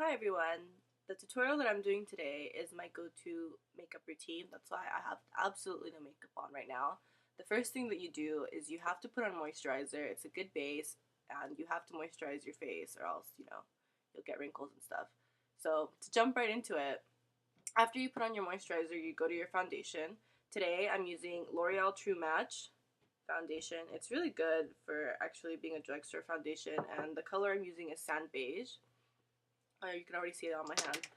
Hi everyone! The tutorial that I'm doing today is my go-to makeup routine. That's why I have absolutely no makeup on right now. The first thing that you do is you have to put on moisturizer. It's a good base and you have to moisturize your face or else, you'll get wrinkles and stuff. So to jump right into it, after you put on your moisturizer, you go to your foundation. Today I'm using L'Oreal True Match foundation. It's really good for actually being a drugstore foundation, and the color I'm using is Sand Beige. You can already see it on my hand.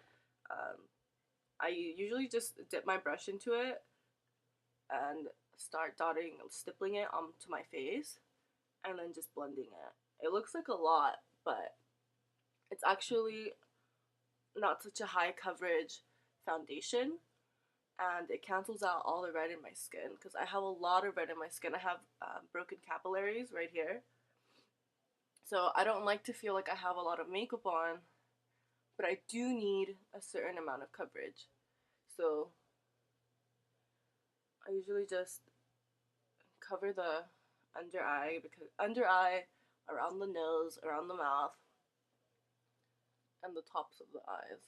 I usually just dip my brush into it and start stippling it onto my face, and then just blending it. It looks like a lot, but it's actually not such a high coverage foundation, and it cancels out all the red in my skin because I have a lot of red in my skin. I have broken capillaries right here, so I don't like to feel like I have a lot of makeup on, but I do need a certain amount of coverage. So I usually just cover the under eye, around the nose, around the mouth, and the tops of the eyes.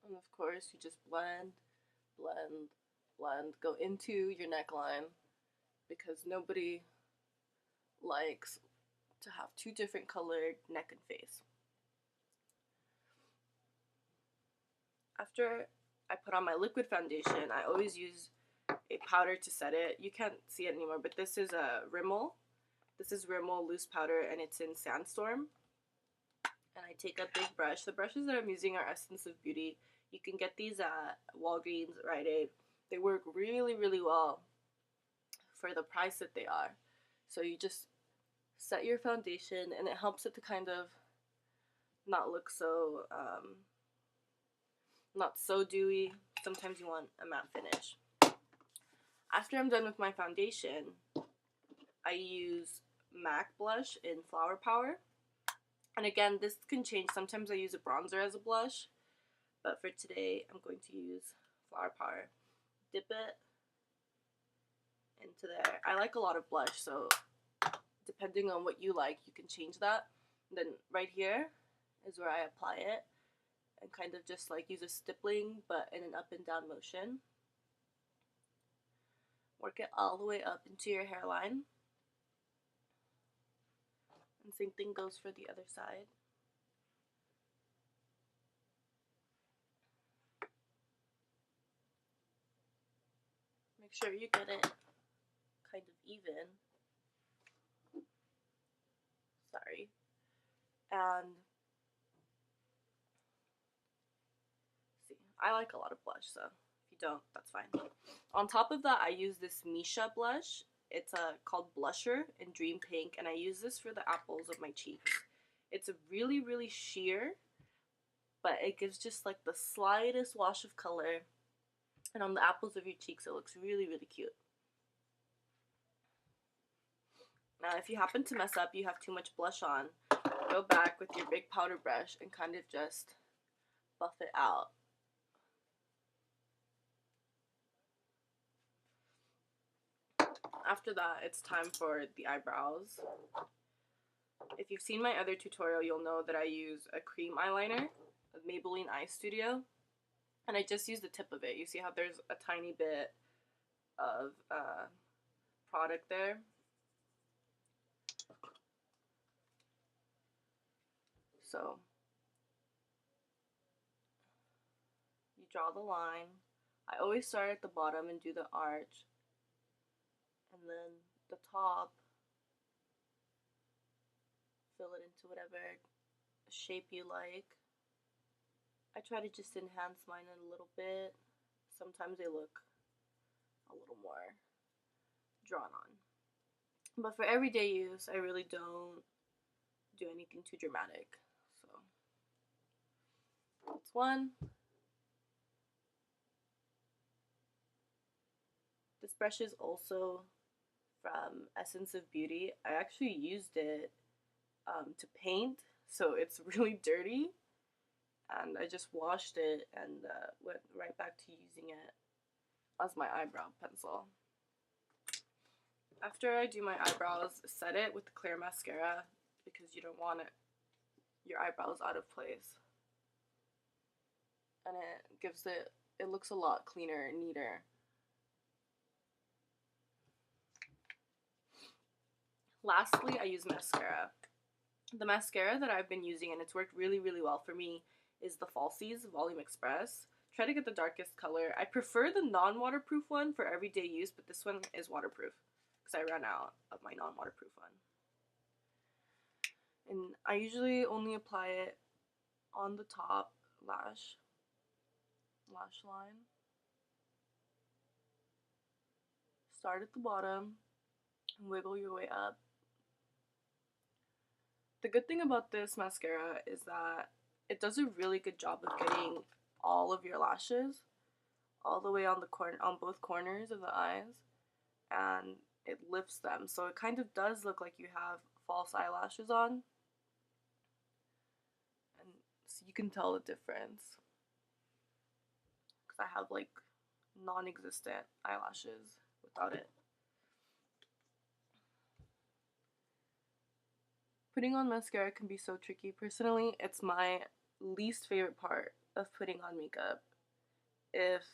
And of course, you just blend, blend, blend, go into your neckline, because nobody likes to have two different colored neck and face. After I put on my liquid foundation, I always use a powder to set it. You can't see it anymore, but this is a RIMMEL. This is RIMMEL loose powder, and it's in Sandstorm. And I take a big brush. The brushes that I'm using are Essence of Beauty. You can get these at Walgreens, Rite Aid. They work really, really well for the price that they are. So you just set your foundation, and it helps it to kind of not look so, not so dewy. Sometimes you want a matte finish. After I'm done with my foundation, I use MAC blush in Flower Power. And again, this can change. Sometimes I use a bronzer as a blush, but for today, I'm going to use Flower Power. Dip it into there. I like a lot of blush, so depending on what you like, you can change that. And then right here is where I apply it, and kind of just like use a stippling, but in an up and down motion. Work it all the way up into your hairline. And same thing goes for the other side. Make sure you get it kind of even. Sorry. And see, I like a lot of blush, so if you don't, that's fine. On top of that, I use this MISSHA blush. It's called Blusher in Dream Pink, and I use this for the apples of my cheeks. It's a really, really sheer, but it gives just like the slightest wash of color, and on the apples of your cheeks, it looks really, really cute. Now, if you happen to mess up, you have too much blush on, go back with your big powder brush and kind of just buff it out. After that, it's time for the eyebrows. If you've seen my other tutorial, you'll know that I use a cream eyeliner, a Maybelline EYESTUDIO, and I just use the tip of it. You see how there's a tiny bit of product there? So you draw the line. I always start at the bottom and do the arch, and then the top, fill it into whatever shape you like. I try to just enhance mine a little bit. Sometimes they look a little more drawn on. But for everyday use, I really don't do anything too dramatic. So that's one. This brush is also from Essence of Beauty. I actually used it to paint, so it's really dirty, and I just washed it and went right back to using it as my eyebrow pencil. After I do my eyebrows, set it with the clear mascara because you don't want it your eyebrows out of place. And it looks a lot cleaner and neater. Lastly, I use mascara. The mascara that I've been using, and it's worked really, really well for me, is the Falsies Volume Express. Try to get the darkest color. I prefer the non-waterproof one for everyday use, but this one is waterproof because I ran out of my non-waterproof one. And I usually only apply it on the top lash line. Start at the bottom and wiggle your way up. The good thing about this mascara is that it does a really good job of getting all of your lashes all the way on both corners of the eyes, and it lifts them, so it kind of does look like you have false eyelashes on, and so you can tell the difference because I have like non-existent eyelashes without it. Putting on mascara can be so tricky. Personally, it's my least favorite part of putting on makeup. If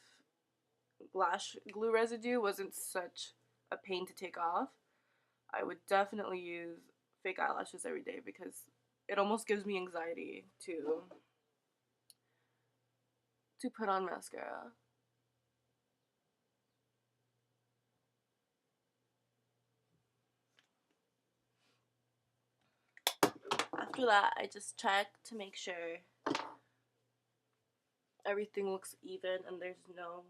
lash glue residue wasn't such a pain to take off, I would definitely use fake eyelashes every day because it almost gives me anxiety to put on mascara. After that, I just check to make sure everything looks even and there's no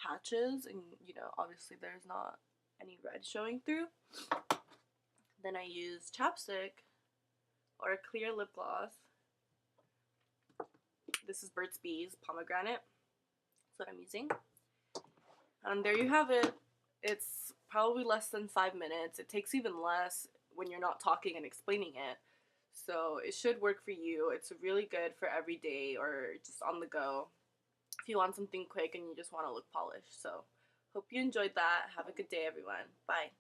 patches, and obviously there's not any red showing through. Then I use chapstick or a clear lip gloss. This is Burt's Bees Pomegranate. That's what I'm using. And there you have it. It's probably less than 5 minutes. It takes even less when you're not talking and explaining it. So it should work for you. It's really good for every day or just on the go if you want something quick and you just want to look polished. So hope you enjoyed that. Have a good day, everyone. Bye.